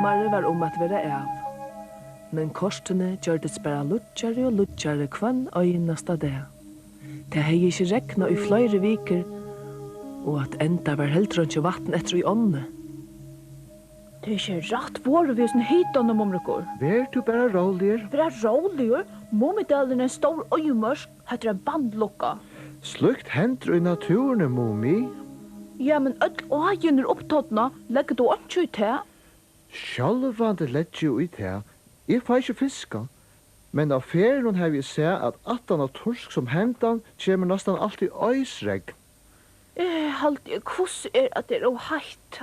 Sommaren var at være av. Men kortene gjørdes bare luttjare og luttjare kvann øyneste dag. Det hei ikke rekna i flere viker, og at enda var heldre ikke vatten etter i ånne. Det er ikke rett våre vi som hittar om områker. Vær du bare roligere. Være roligere, Mumidalen er en stor øyemørsk, heter en bandlokka. Slukt hender i naturen, Mumi. Ja, men öll ågen er opptattna, legger du ikke ut her? Sjálvande lett jo ut her. Jeg får ikke fiska. Men av ferien har vi se at attan av torsk som hentan kommer nesten alltid øysregn. Halt jeg, hvordan er at det er heit?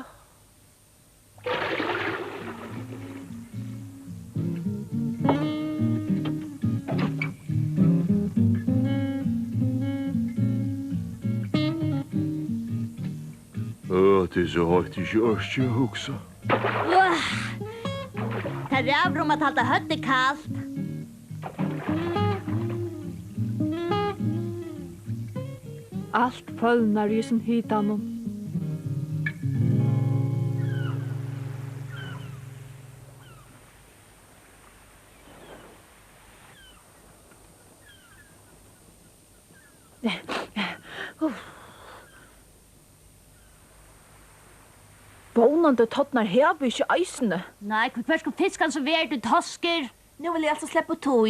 Det er så høyt ikke ørst jeg huksa. Det ræver om at halda høttet kallt. Allt følnar i sin hitan. Vånande tottnar hever ikke eisene. Nei, hver skal fiskan så vær du tosker? Nu vill jag alltså släppa tog.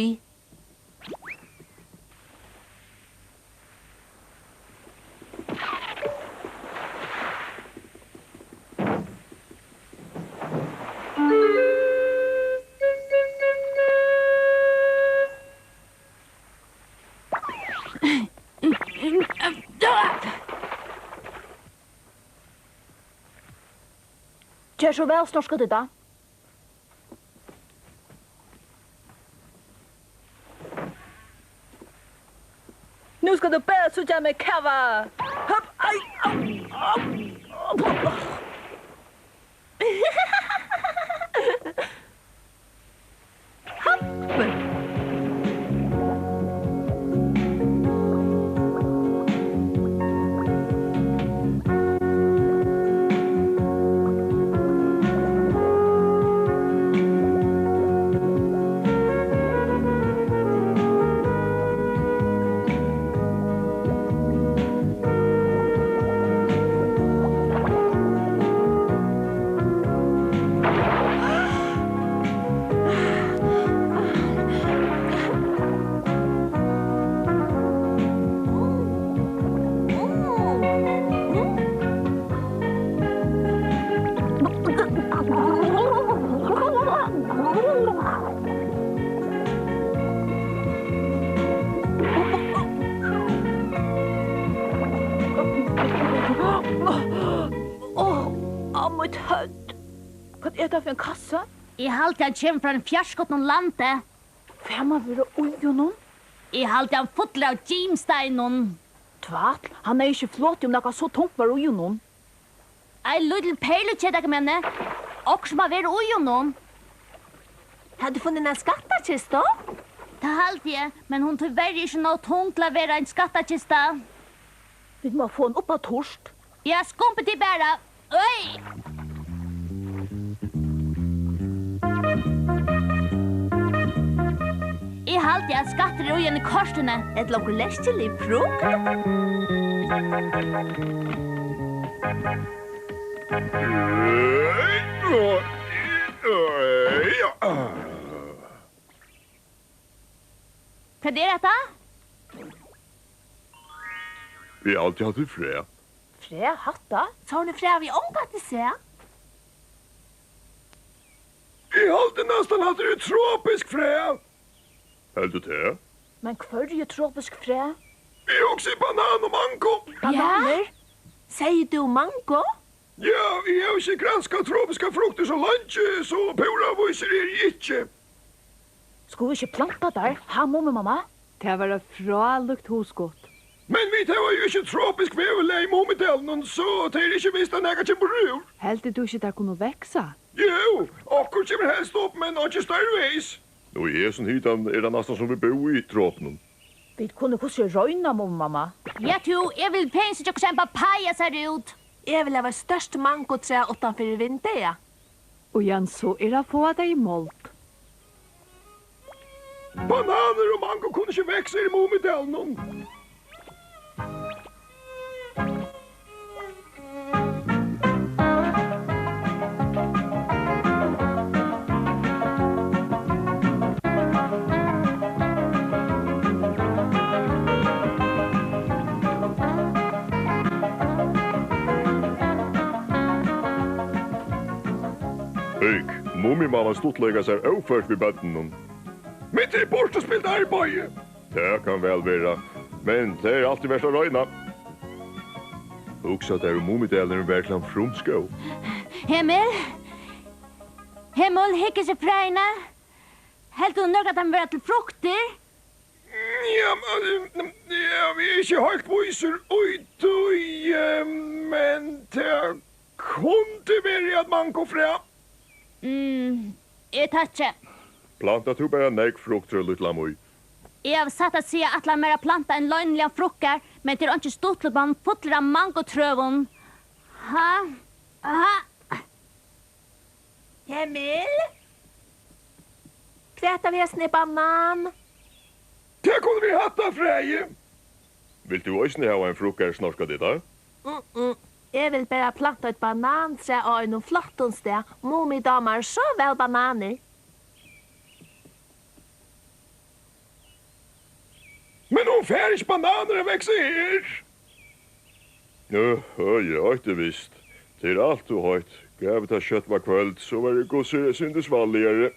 Kjær så vel, snart skal det da. Nu skal du bare sutte med kava. Hopp, ai, au. Vad är det för en kassa? Jeg halte han kjem fra en fjerskott noen lande. Hvem har vært ujonen? Jeg halte han fotle av Jimsteinen. Tvatl, han er ikke flott om noe så tungt var ujonen. Ei lydel perlekjeda menne. Og som har vært ujonen. Har du funnit en skattakista? Det halte jeg, men hun tyvärr ikke noe tungt til å være en skattakista. Vi må få en opp av torst. Jeg skumpet til bæra. Oi! Jeg halte jeg skatter og igjen i korsene. Ett långt läskelig frukt. Hva er dette? Vi har alltid hatt det fred. Fre, hatta? Så har ni fräv i ångat i sig. Vi har alltid nästan hatt det tropisk fred. Helt du det? Men hver er tropisk fre? Vi har också banan och mango. Bananer? Säger du mango? Ja, vi har ikke granskat tropiska frukter så lenge, så pura viser ikke. Skulle vi ikke planta der? Ha, mamma? Det var et fralukt hosgått. Men vi tar jo ikke tropisk veverleg i Mumidalen, så det er ikke visst at jeg kommer ur. Helt du ikke det kunne veksa? Jo, akkurat kommer helst opp, men ikke størrevis. Nå i Esen hitan er det nesten som vi bor i tropen. Vi kunne hvordan røyna, mamma. Jeg tror jeg vil pense ikke kjempe paja ser ut. Jag vill ha störst mangoträ utanför vinter. Og Jan så det få deg i målt. Bananer og mango kunne ikke vekse i Mumidalen. Mumimamma stuttlega seg overført vid bøtten. Mitt i bortespilt arbeid. Det kan vel være, men det er alltid vært å røyna. Også at det er Mumidalen verkelig frumskå. Himmel, hikker seg freina. Helt du nok at han vil til frukter? Ja, vi er ikke helt viser ut, men det kunne være at man går fra. Jeg tar ikke. Planta du bare nek frukter, lilla mui. Jeg har satt å si at la mer planta en løgnlig av frukker, men til ikke stort til man fotler av mangotrøven. Emil? Kväta vi en banan? Det kunne vi hatt av Freie. Vil du også ha en frukker snorska ditt, da? Jeg vil bare planta et banantre og noen flottonsted. Mummi damer så vel bananer. Men hun fer ikke bananer å vekse her. Ja, ikke visst. Til alt du høyt. Gav det kjøtt var kveld, så var det god syndesvalligere.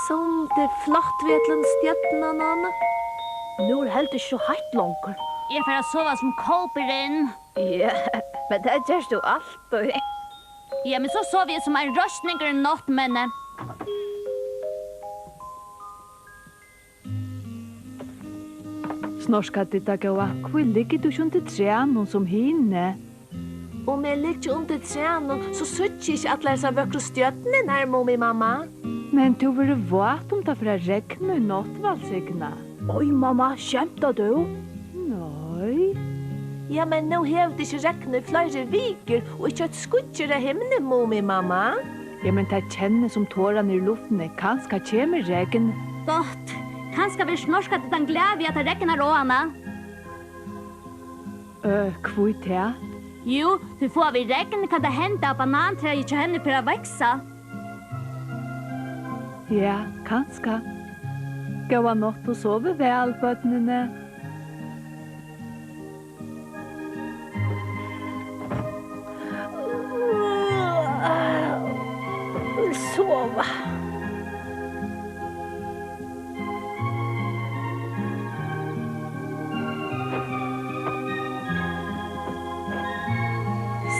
Som det flott vetlen stjärnorna nån. Nu er helt ikke så heitt langer. Jeg får sova som kolperen. Ja, men det gjør du alltid. Ja, men så sov jeg som en røstninger i natt, men... Snorska ditt gåa, hvor ligger du ikke til trenen som hinne? Om jeg ligger under trenen, så sutter ikke at disse vøkre stjärnorna her, Mummi mamma. Men du vil våt om det for å regne i nattvalsigna. Oi, mamma, kjemta du? Nei. Ja, men nå har det ikke regnet flere viker, og ikke et skudger av himmelen, Mummi mamma. Ja, men det kjenner som tårene i luften, kanskje kommer regn. Godt. Kanskje vi snorska til den glede vi at det regner råene. Hvor det? Jo, så får vi regn, kan det hende at banantreet ikke hender for å vekse. Ja, kanskje. Gå av natt og sove vel, bøttene. Sova.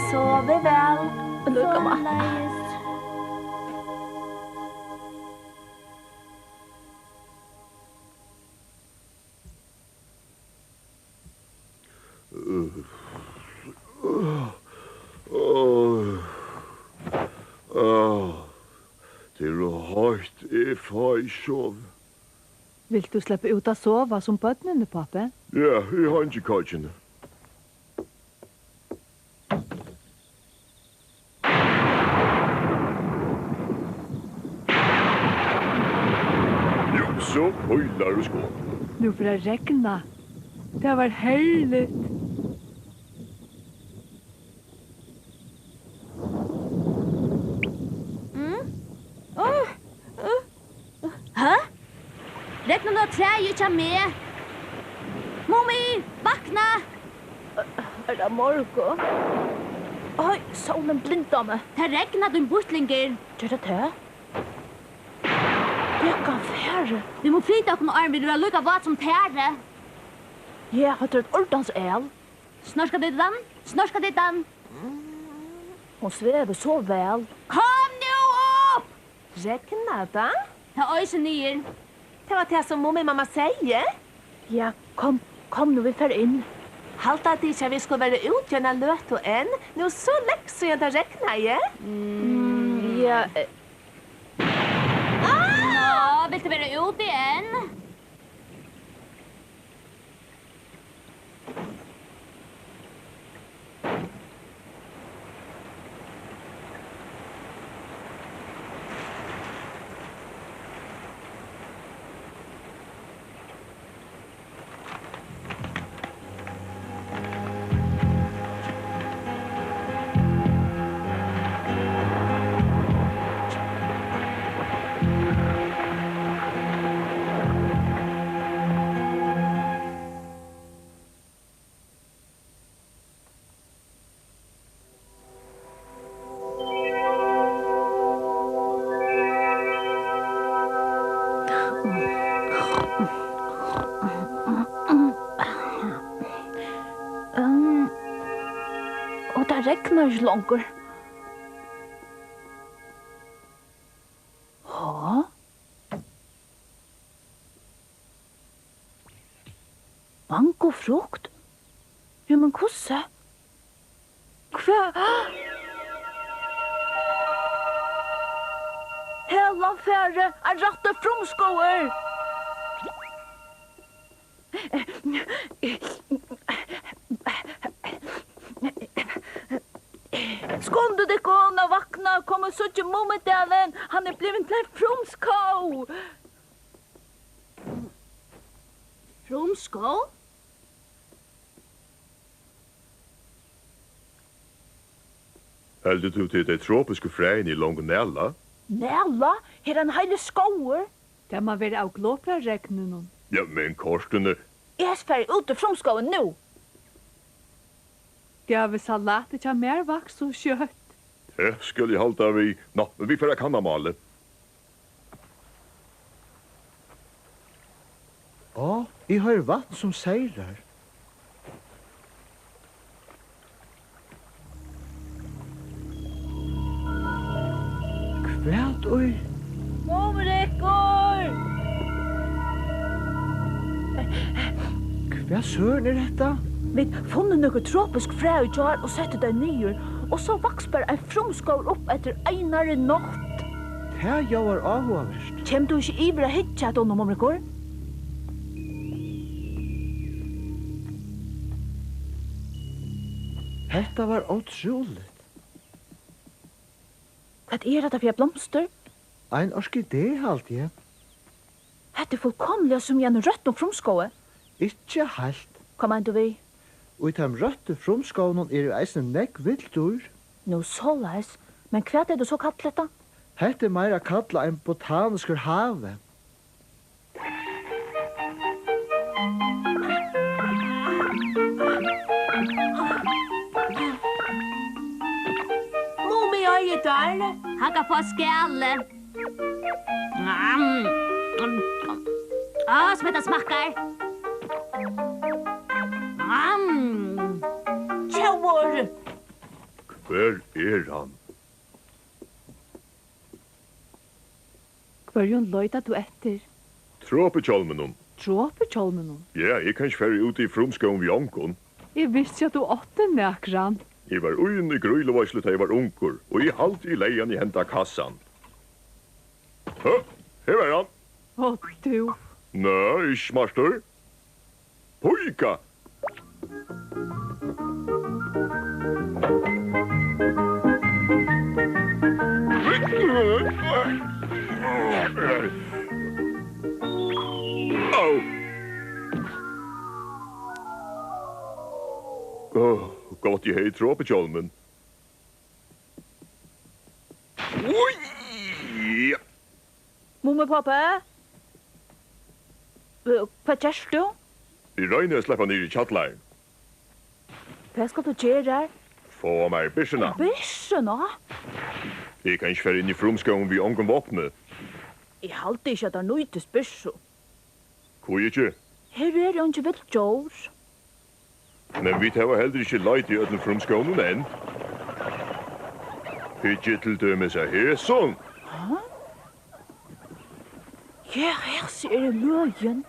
Sove vel. Lukka meg. Såleis. Det er høyt, jeg får i sov. Vil du slippe ut av sova som bøttene, pappa? Ja, jeg har ikke kattene. Jo, så høyler du skål. Nu får det regna. Det var herligt. Regner du at treet ikke er med? Mummi, vakna! Er det morgen? Oi, solen blinda meg. Det regner du bortlinger. Gjør det det? Det kan være. Vi må flytte opp noen arm, vil du ha lukket vart som tære. Jeg har et ordens el. Snorska ditt den? Snorska ditt den? Hun svever så vel. Kom nu opp! Regna da? Ta øyse nyer. Det var det som Mummi mamma sier. Ja, kom nu, vi fer inn. Halt at ikke vi skulle være utgjørende løt og en. Nå så lekk så jeg det regna, ja? Ja, Nå, vill du vara ute igen? Og det regner ikke langer. Ja? Mangofrukt? Ja, men kosse? Hva? Hela færre er rette fromskåer! Skånde det gående vakna, kommer så ikke Mummedalen. Han er blevet til fromskå. Fromskå? Heldur du til de tropiske fræen i Longonella? Næla, her er en heile skåer. Det må være av glåpra regnen. Ja, men kortene... Jeg er ferdig ute fromskåen nå. Det er salat, det er mer vaks og kjøtt. Det skulle jeg halta vi... Nå, vi får kanna male. Ja, jeg har vatten som seirar. Kvært oi. Momrekor! Hva søren er dette? Vi funnet noe tropisk frø i jar og sette det nyer, og så vaks bare en fromskål opp etter einare natt. Det jeg var avhåverst. Kjem du ikke ivra hitja at ånden, Momrekor? Dette var utroligt. Hva er det for blomster? Ein orkidé halt jeg. Hette er fullkomlig som en rødt og fromskåe. Ikke halt. Hva mener du vi? Og i de røtte fromskånen er jo eisen nekk vildur. Nå så leis. Men hva er det så kallt dette? Hette er meira kalla en botanisker have. Mummi er der. Han kan få skalle. Åh, som det smakkar. Tjauer. Hver er han? Hverjon løyta du etter? Tropekjolmenon. Tropekjolmenon. Ja, jeg kan ikke fære ut i fromskåen vi onkon. Jeg visste at du åtte nekran. Jeg var uin i grøylevarslet da jeg var unkur, og jeg halt i leian i henta kassan. Hå, her var han. Å, du. Nei, smartur. Pojka! Au! Gott jeg hei tropekjolmen. Ui! Mumme, pappa? Hva gjør du? I røyne slipper ned i kjattlein. Hva skal du gjøre her? Få meg bischena. Bischena? Jeg kan ikke fære inn i fromskåen vi ongen våpne. Jeg halte ikke at det er nøytes bischo. Hvor ikke? Her er jo ikke vilt jord. Men vi tar heller ikke leit i ødelen fromskånen enn. Ikke til dømes av hæson. Ja, her ser jeg løyen.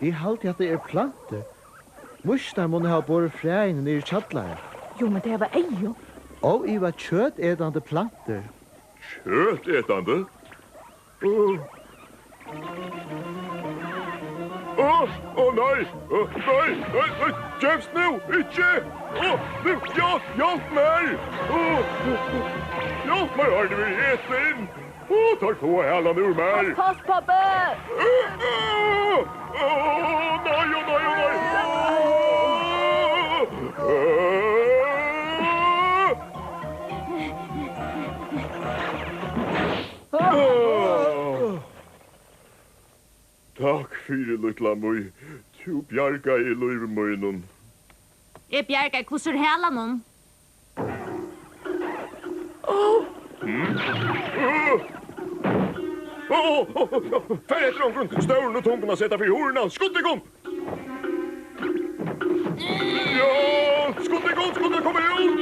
Jeg halte at det er planter. Mustar må ha båret fræene nere i kjattleir. Jo, men det var ei. Og jeg var kjøtetande planter. Kjøtetande? Nei! Nei! James, nu! Ikke! Nu! Ja, hjelp meg! Hjelp meg, har du vil ete inn? Tar på hælan ur meg! Pass, pappa! Takk fyrir, lutla mui. Tu bjarga i luivemunnen. Jeg bjerger hvordan hela noen. Fær etter omgrunn, støvlen og tumpene setter for horna. Skutt deg om! Ja, skutt deg om, kommer ut!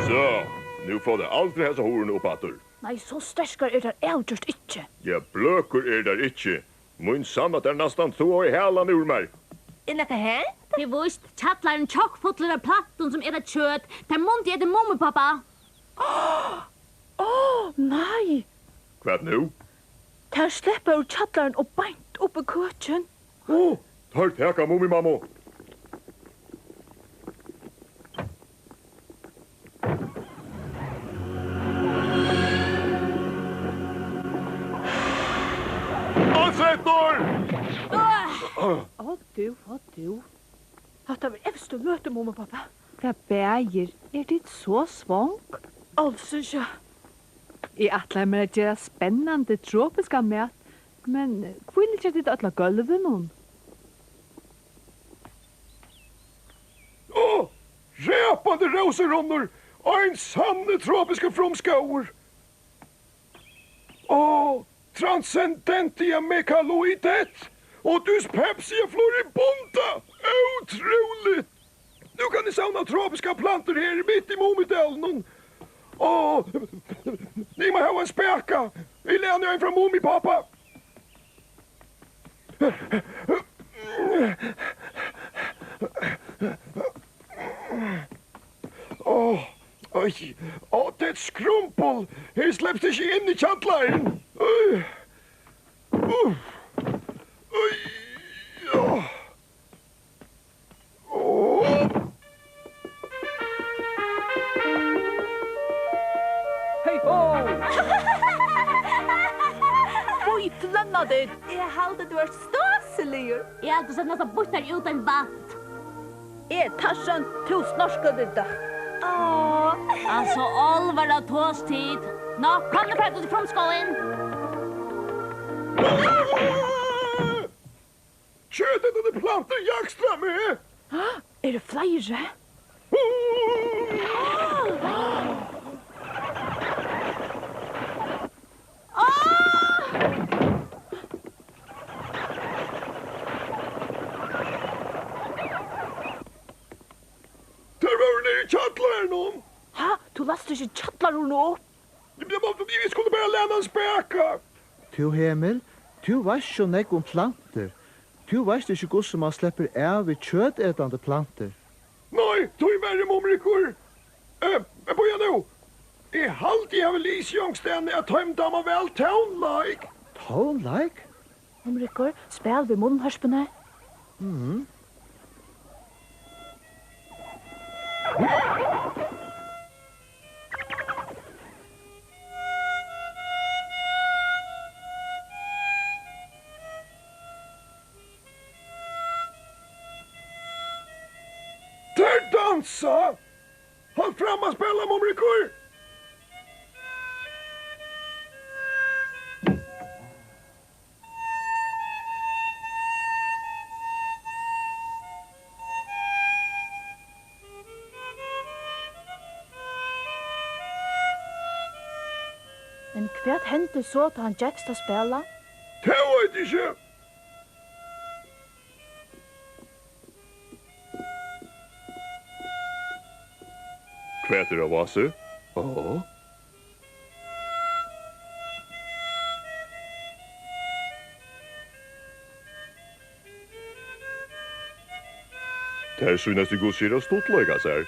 Så, nu får det aldri hessa horna opp atur. Nei, så sterskar det avgjort ikke. Ja, bløkur der ikkje. Mun sammat nastan to i hælan ur meg. Nekka her? Det vist tjattlaren tjokkfotler av platten som er et kjøtt. Der munt er det mommi, pappa. Nei, Hva nu? der slipper ur tjattlaren og beint opp i køtjen. Tar teka mummi mammo. Ansettor! Å du. Hatta var evst å møte mamma og pappa. Hva bæger? Er ditt så svang? Altså ikke. Jeg atler meg å gjøre spennende tropiska mat, men hvor er det atler gulvet noen? Räpande rosenronnor! Ein sanne tropiska fromskauer! Transcendentia mekaloidet! Och dus Pepsia floribunda! Otroligt! Nu kan ni sauna tropiska plantor här mitt i Momidalen. Ni må ha en späka! Vi lämnar en från Momi, pappa! Det är ett skrumpel! Här släpps det inte in i tjattlaren! Hei ho! Oi, flanna det! Jeg halde du er staselig. Ja, du ser nesten bort der ut en batt. Tarzan, to snorskade da. Altså, alvar av tåstid. Nå, kom du frem til fromskålen. Köttet och det plantor jagstra med! Er det flere? Där var det i tjattlaren! Ha, du lasst ikke tjattlar hun opp. Vi skulle bara lämna en späka! Tu Emil, tu veist jo nekk om planter. Tu veist ikke hvordan man slipper av i kjøtetande planter. Nej, tog i värre momrikor! Börja nu! I halt i av Lisjongsten är tömdamma väl town-like! Tone-like? Omrikker, spel ved munnhørspene. Där dansa! Håll fram och spela momrikor! Men hva hendte så til han gjekkst å spela? Det vet jag inte! Kväter av Vasse? Ja. Det synes det går sier stortlaga seg.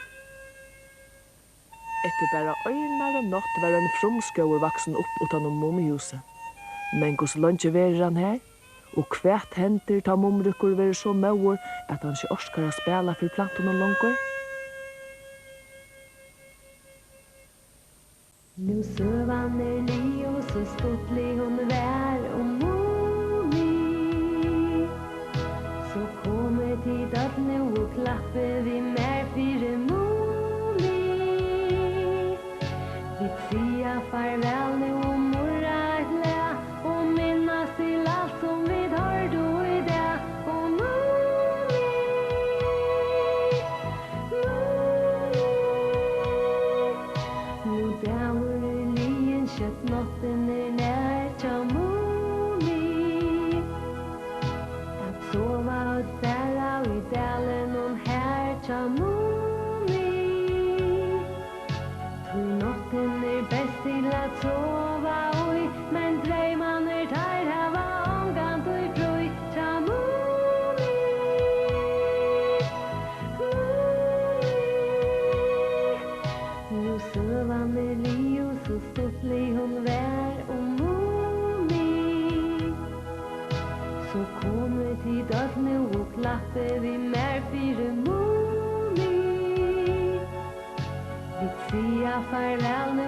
Etter bare øynare natt var en frumskauer vaksen opp utan mummihuset. Men hos lunge verer han her, og kvært henter ta mumrukker verer så mauer at han ikke orskar å spela for planten og langer. Nu søvan li og så stortlig hon vær og mummi. Så kommer tid at nu og klappe vi mer fire mummi. Vi sia farvel nu og morra et læ og minnas til alt som vi har då i det og mummi. Nu dæver lien kjøtt natten nær tja mummi. At sova og stæra i dalen og her tja mummi. Tog natten best til at sova oi, men dreiman tar hava omgant og frøy tja mummi. Nu søvan li og så stortlig hon vær og mummi. Så kommer tid at nu og klappe vi mer fire mummi. Vi sia farvel nu